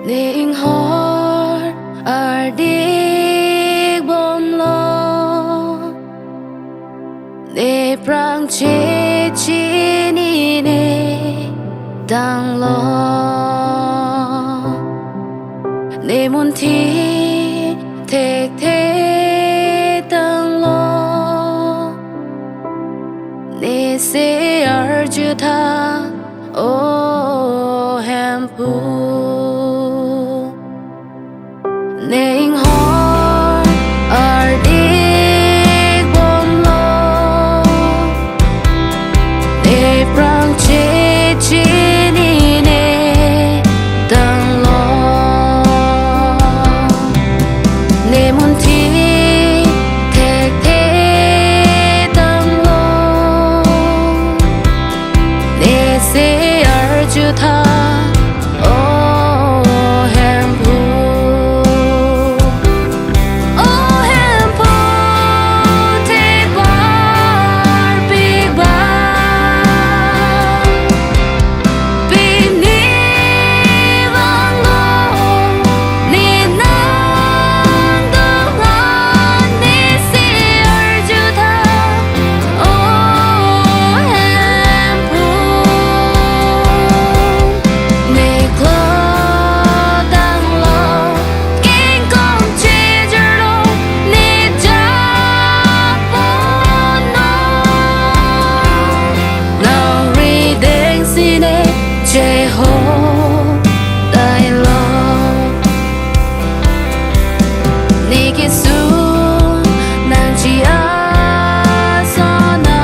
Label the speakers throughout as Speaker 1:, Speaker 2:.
Speaker 1: Ning hor ardik bom lo Ne prang che chi ni ne dang lo Ne mun thi thek the dang lo Ne se ar ju tha o hem pu Ning hor ardik bom lo Ne prang che chi ni ne dang lo Ne mun thi thek the dang lo Ne se ar ju tha che ho dai lo ni ki su nang chi a so na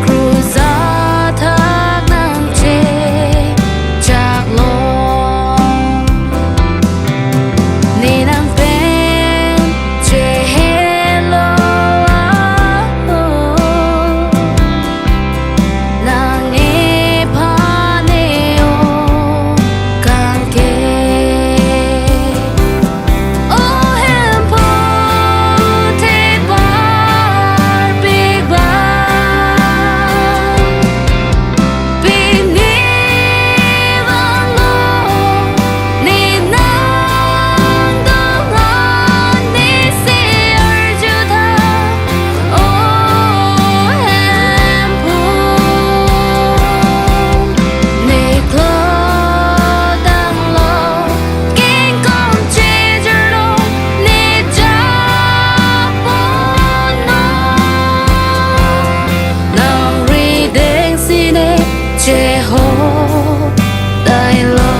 Speaker 1: cruza thak nang che chak lo ni nang pen che hello che ho dai lo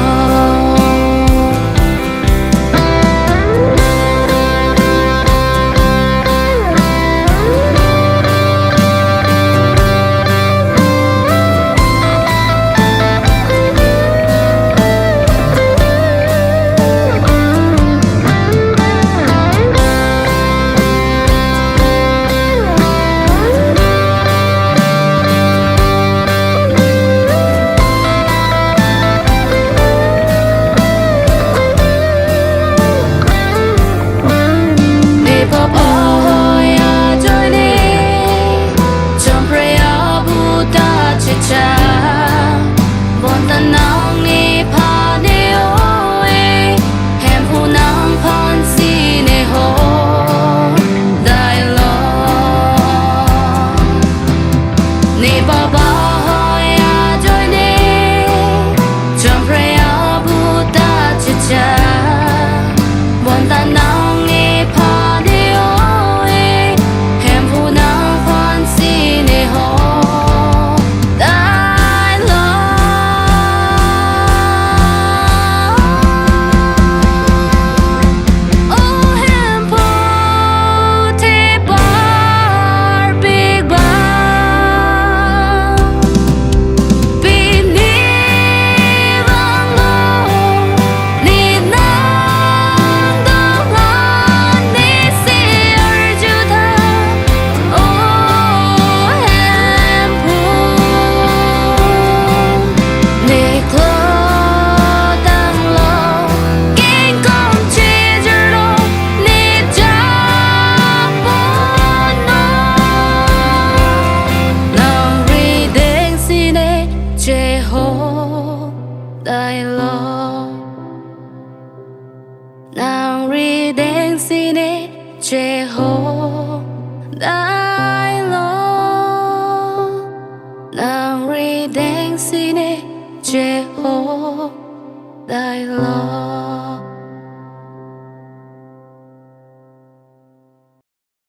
Speaker 1: chế hố đại lo